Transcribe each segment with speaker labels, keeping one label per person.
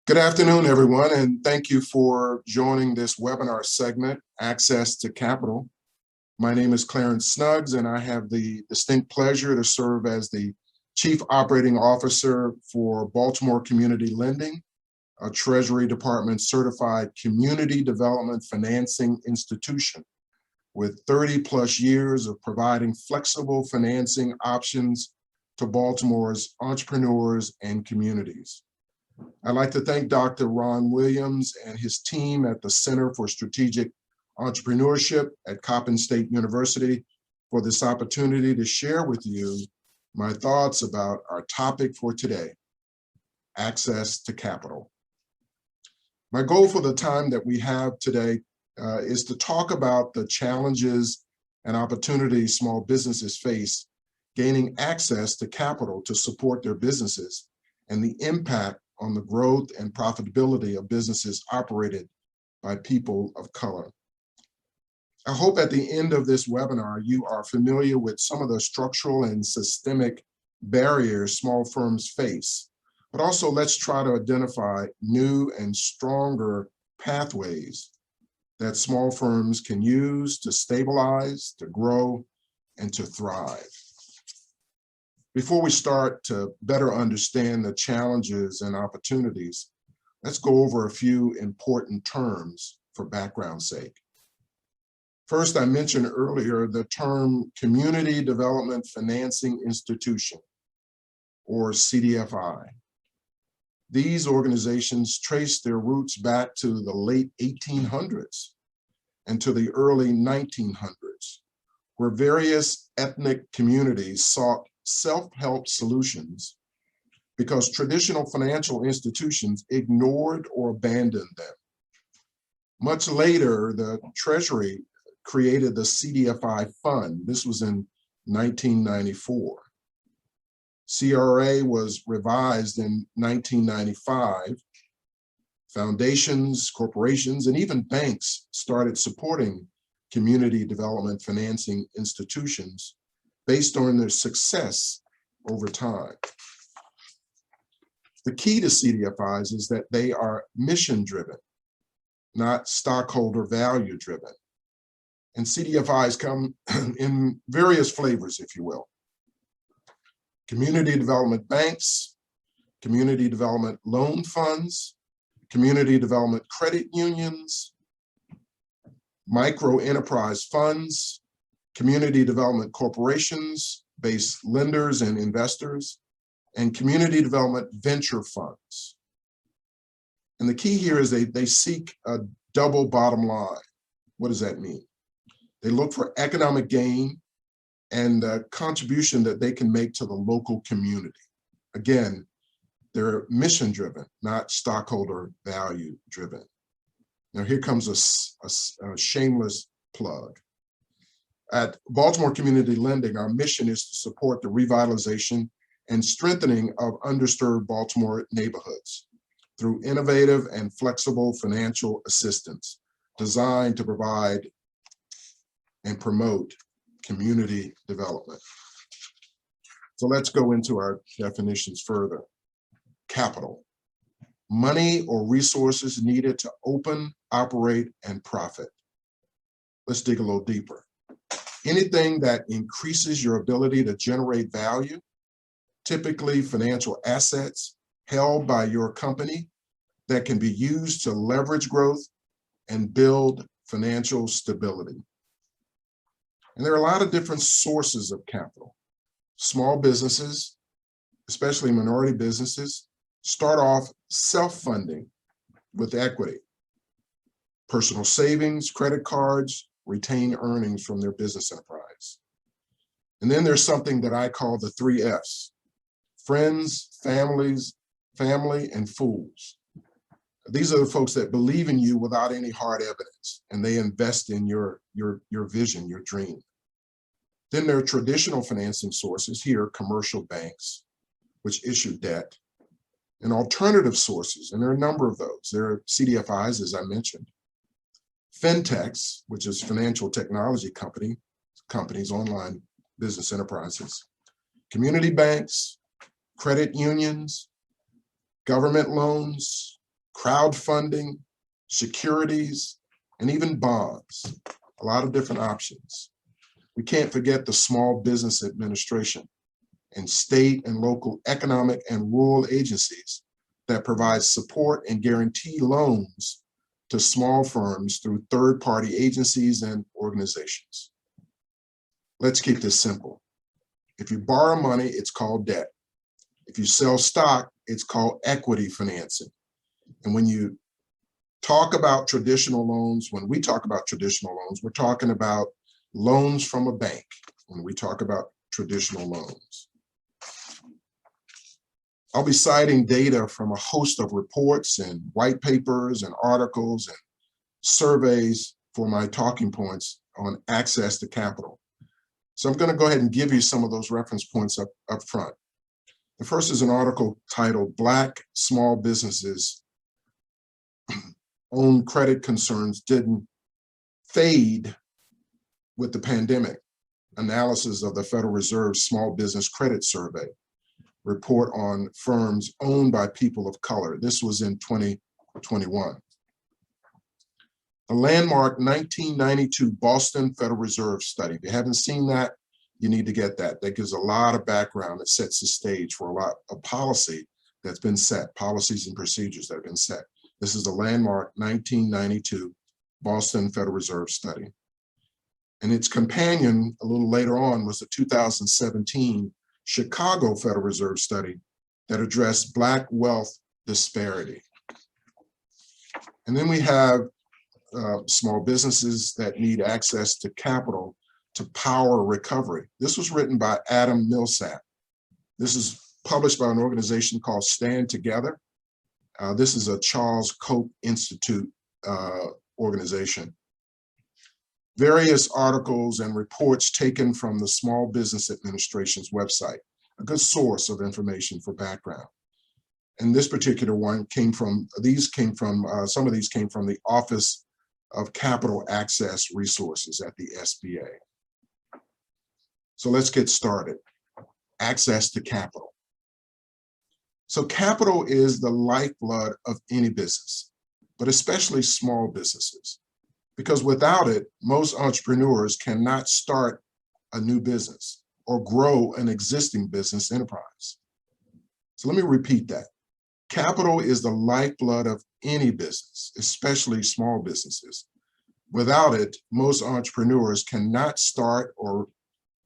Speaker 1: Good afternoon, everyone, and thank you for joining this webinar segment, Access to Capital. My name is Clarence Snuggs, and I have the distinct pleasure to serve as the Chief Operating Officer for Baltimore Community Lending, a Treasury Department certified community development financing institution with 30+ years of providing flexible financing options to Baltimore's entrepreneurs and communities. I'd like to thank Dr. Ron Williams and his team at the Center for Strategic Entrepreneurship at Coppin State University for this opportunity to share with you my thoughts about our topic for today, access to capital. My goal for the time that we have today is to talk about the challenges and opportunities small businesses face gaining access to capital to support their businesses and the impact on the growth and profitability of businesses operated by people of color. I hope at the end of this webinar, you are familiar with some of the structural and systemic barriers small firms face, but also let's try to identify new and stronger pathways that small firms can use to stabilize, to grow, and to thrive. Before we start to better understand the challenges and opportunities, let's go over a few important terms for background's sake. First, I mentioned earlier the term Community Development Financing Institution, or CDFI. These organizations trace their roots back to the late 1800s and to the early 1900s, where various ethnic communities sought self-help solutions because traditional financial institutions ignored or abandoned them. Much later, the Treasury created the CDFI Fund. This was in 1994. CRA was revised in 1995. Foundations, corporations, and even banks started supporting community development financing institutions based on their success over time. The key to CDFIs is that they are mission-driven, not stockholder value-driven. And CDFIs come in various flavors, if you will. Community development banks, community development loan funds, community development credit unions, micro enterprise funds, community development corporations, based lenders and investors, and community development venture funds. And the key here is they seek a double bottom line. What does that mean? They look for economic gain and the contribution that they can make to the local community. Again, they're mission-driven, not stockholder value-driven. Now here comes a shameless plug. At Baltimore Community Lending, our mission is to support the revitalization and strengthening of underserved Baltimore neighborhoods through innovative and flexible financial assistance designed to provide and promote community development. So let's go into our definitions further. Capital, money or resources needed to open, operate, and profit. Let's dig a little deeper. Anything that increases your ability to generate value, typically financial assets held by your company that can be used to leverage growth and build financial stability. And there are a lot of different sources of capital. Small businesses, especially minority businesses, start off self-funding with equity. Personal savings, credit cards, retain earnings from their business enterprise. And then there's something that I call the 3 Fs, friends, family, and fools. These are the folks that believe in you without any hard evidence, and they invest in your vision, your dream. Then there are traditional financing sources, here commercial banks, which issue debt, and alternative sources, and there are a number of those. There are CDFIs, as I mentioned. Fintechs, which is financial technology companies, online business enterprises. Community banks, credit unions, government loans, crowdfunding, securities, and even bonds. A lot of different options. We can't forget the Small Business Administration and state and local economic and rural agencies that provide support and guarantee loans to small firms through third-party agencies and organizations. Let's keep this simple. If you borrow money, it's called debt. If you sell stock, it's called equity financing. And when you talk about traditional loans, when we talk about traditional loans, we're talking about loans from a bank when we talk about traditional loans. I'll be citing data from a host of reports and white papers and articles and surveys for my talking points on access to capital. So I'm going to go ahead and give you some of those reference points up front. The first is an article titled "Black Small Businesses Own Credit Concerns Didn't Fade with the Pandemic." Analysis of the Federal Reserve's Small Business Credit Survey report on firms owned by people of color. This was in 2021. The landmark 1992 Boston Federal Reserve study. If you haven't seen that, you need to get that. That gives a lot of background. It sets the stage for a lot of policy that's been set, policies and procedures that have been set. This is the landmark 1992 Boston Federal Reserve study. And its companion a little later on was the 2017 Chicago Federal Reserve study that addressed Black wealth disparity. And then we have small businesses that need access to capital to power recovery. This was written by Adam Millsap. This is published by an organization called Stand Together. This is a Charles Koch Institute organization. Various articles and reports taken from the Small Business Administration's website, a good source of information for background. And this particular one came from, some of these came from the Office of Capital Access Resources at the SBA. So let's get started. Access to capital. So capital is the lifeblood of any business, but especially small businesses, because without it, most entrepreneurs cannot start a new business or grow an existing business enterprise. So let me repeat that. Capital is the lifeblood of any business, especially small businesses. Without it, most entrepreneurs cannot start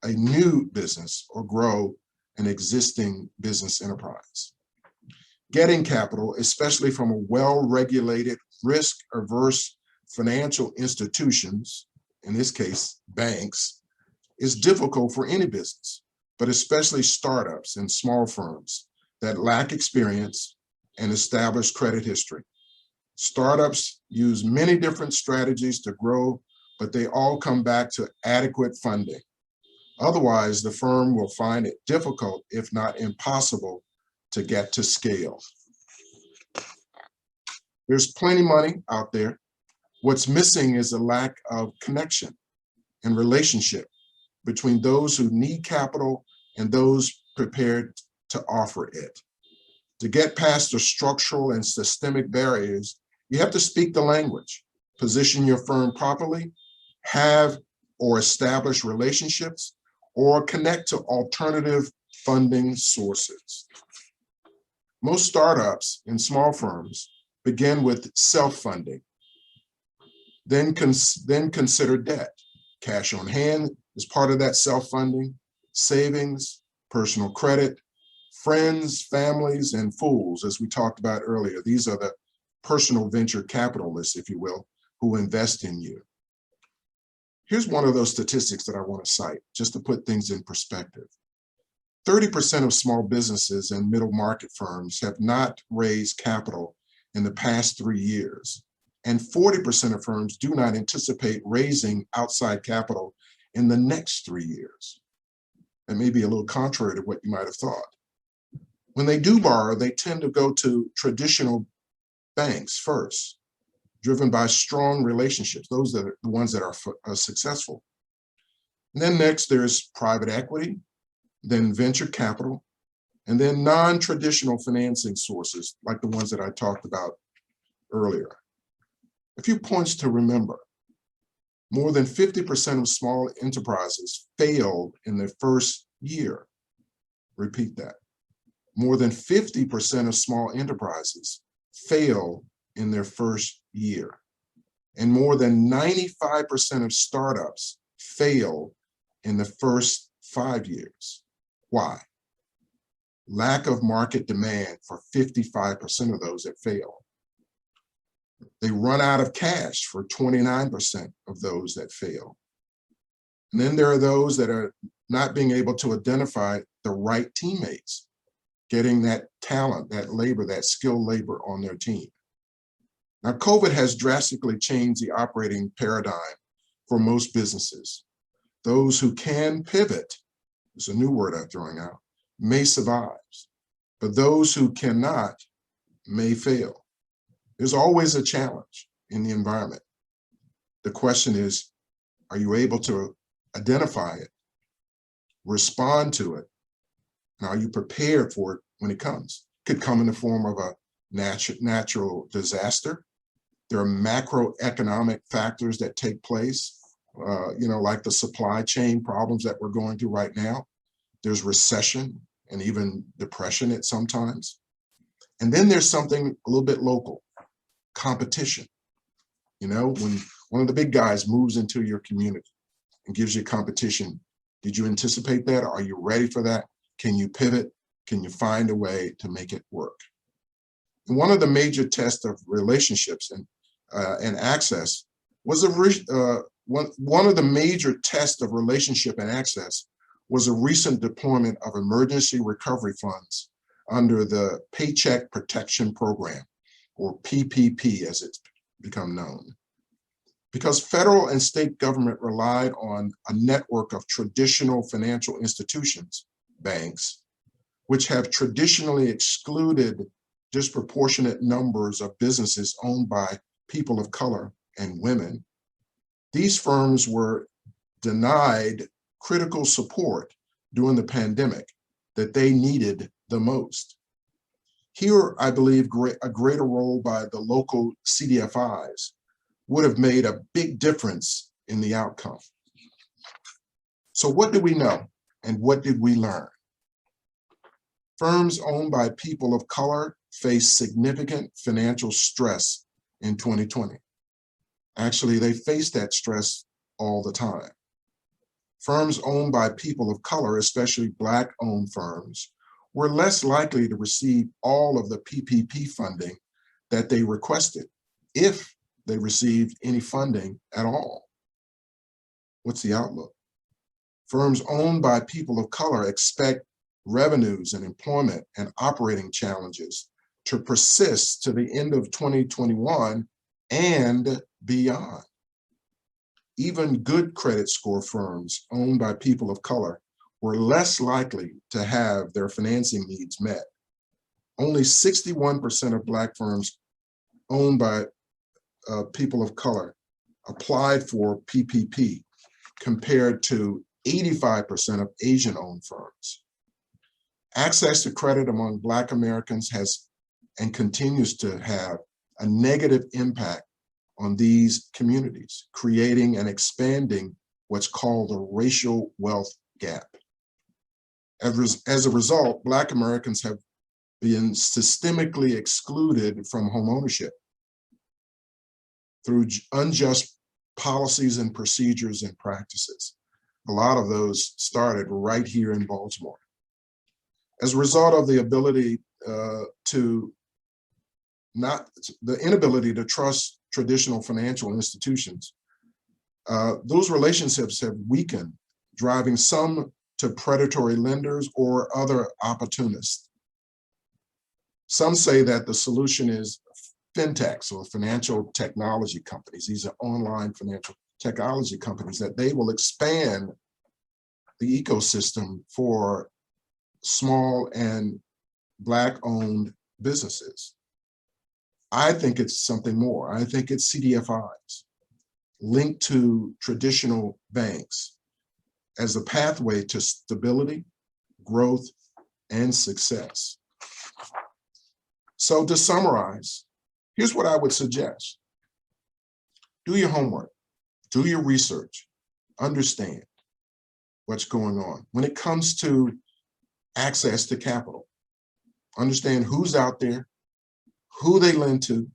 Speaker 1: a new business or grow an existing business enterprise. Getting capital, especially from a well-regulated, risk-averse financial institutions, in this case, banks, is difficult for any business, but especially startups and small firms that lack experience and established credit history. Startups use many different strategies to grow, but they all come back to adequate funding. Otherwise, the firm will find it difficult, if not impossible, to get to scale. There's plenty of money out there. What's missing is a lack of connection and relationship between those who need capital and those prepared to offer it. To get past the structural and systemic barriers, you have to speak the language, position your firm properly, have or establish relationships, or connect to alternative funding sources. Most startups and small firms begin with self-funding, then consider debt. Cash on hand is part of that self-funding, savings, personal credit, friends, families, and fools, as we talked about earlier. These are the personal venture capitalists, if you will, who invest in you. Here's one of those statistics that I want to cite, just to put things in perspective. 30% of small businesses and middle market firms have not raised capital in the past 3 years, and 40% of firms do not anticipate raising outside capital in the next 3 years. That may be a little contrary to what you might have thought. When they do borrow, they tend to go to traditional banks first, driven by strong relationships. Those are the ones that are successful. And then next, there's private equity, then venture capital, and then non-traditional financing sources like the ones that I talked about earlier. A few points to remember. More than 50% of small enterprises failed in their first year. Repeat that. More than 50% of small enterprises fail in their first year. And more than 95% of startups fail in the first 5 years. Why? Lack of market demand for 55% of those that fail. They run out of cash for 29% of those that fail. And then there are those that are not being able to identify the right teammates, getting that talent, that labor, that skilled labor on their team. Now, COVID has drastically changed the operating paradigm for most businesses. Those who can pivot, it's a new word I'm throwing out, may survive, but those who cannot may fail. There's always a challenge in the environment. The question is, are you able to identify it, respond to it, and are you prepared for it when it comes? It could come in the form of a natural disaster. There are macroeconomic factors that take place, like the supply chain problems that we're going through right now. There's recession and even depression at sometimes. And then there's something a little bit local, competition. When one of the big guys moves into your community and gives you competition, did you anticipate that? Are you ready for that? Can you pivot? Can you find a way to make it work? And one of the major tests of relationships and access was one of the major tests of relationship and access was a recent deployment of emergency recovery funds under the Paycheck Protection Program, or PPP as it's become known. Because federal and state government relied on a network of traditional financial institutions, banks, which have traditionally excluded disproportionate numbers of businesses owned by people of color and women, these firms were denied critical support during the pandemic that they needed the most. Here, I believe a greater role by the local CDFIs would have made a big difference in the outcome. So what did we know and what did we learn? Firms owned by people of color faced significant financial stress in 2020. Actually, they faced that stress all the time. Firms owned by people of color, especially Black-owned firms, were less likely to receive all of the PPP funding that they requested, if they received any funding at all. What's the outlook? Firms owned by people of color expect revenues and employment and operating challenges to persist to the end of 2021 and beyond. Even good credit score firms owned by people of color were less likely to have their financing needs met. Only 61% of Black firms owned by people of color applied for PPP, compared to 85% of Asian-owned firms. Access to credit among Black Americans has and continues to have a negative impact on these communities, creating and expanding what's called the racial wealth gap. As a result, Black Americans have been systemically excluded from homeownership through unjust policies and procedures and practices. A lot of those started right here in Baltimore. As a result of the inability to trust traditional financial institutions, those relationships have weakened, driving some to predatory lenders or other opportunists. Some say that the solution is fintechs, or financial technology companies. These are online financial technology companies, that they will expand the ecosystem for small and Black-owned businesses. I think it's something more. I think it's CDFIs linked to traditional banks as a pathway to stability, growth, and success. So to summarize, Here's what I would suggest. Do your homework, do your research, understand what's going on. When it comes to access to capital, understand who's out there, who they lend to,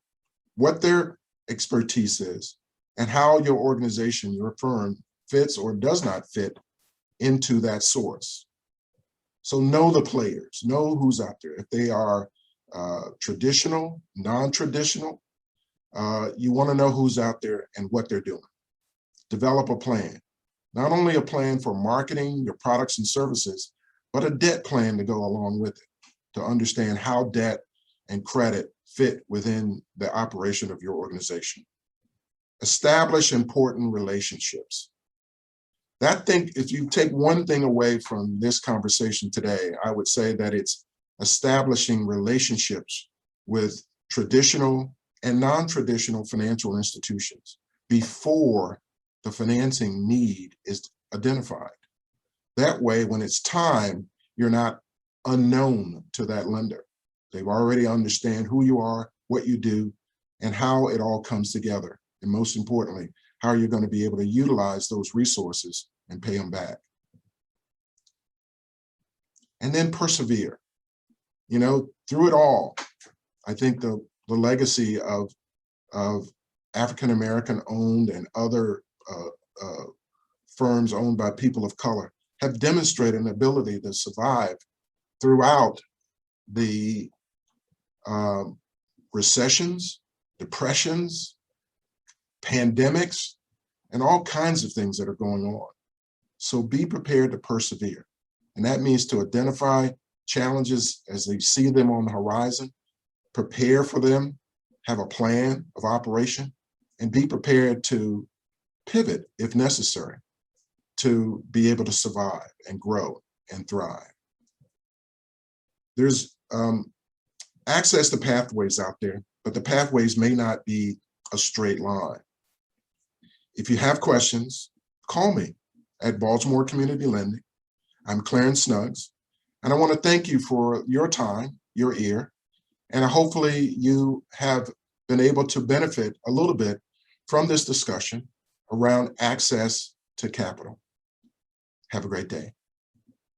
Speaker 1: what their expertise is, and how your organization, your firm, fits or does not fit into that source. So know the players, know who's out there. If they are traditional, non-traditional, you want to know who's out there and what they're doing. Develop a plan. Not only a plan for marketing your products and services, but a debt plan to go along with it, to understand how debt and credit fit within the operation of your organization. Establish important relationships. If you take one thing away from this conversation today, I would say that it's establishing relationships with traditional and non-traditional financial institutions before the financing need is identified. That way, when it's time, you're not unknown to that lender. They've already understand who you are, what you do, and how it all comes together. And most importantly, how you're going to be able to utilize those resources and pay them back. And then persevere. You know, through it all, I think the legacy of African-American owned and other firms owned by people of color have demonstrated an ability to survive throughout the recessions, depressions, pandemics, and all kinds of things that are going on. So be prepared to persevere. And that means to identify challenges as they see them on the horizon, prepare for them, have a plan of operation, and be prepared to pivot if necessary to be able to survive and grow and thrive. There's access to pathways out there, but the pathways may not be a straight line. If you have questions, call me at Baltimore Community Lending. I'm Clarence Snuggs, and I want to thank you for your time, your ear, and hopefully you have been able to benefit a little bit from this discussion around access to capital. Have a great day.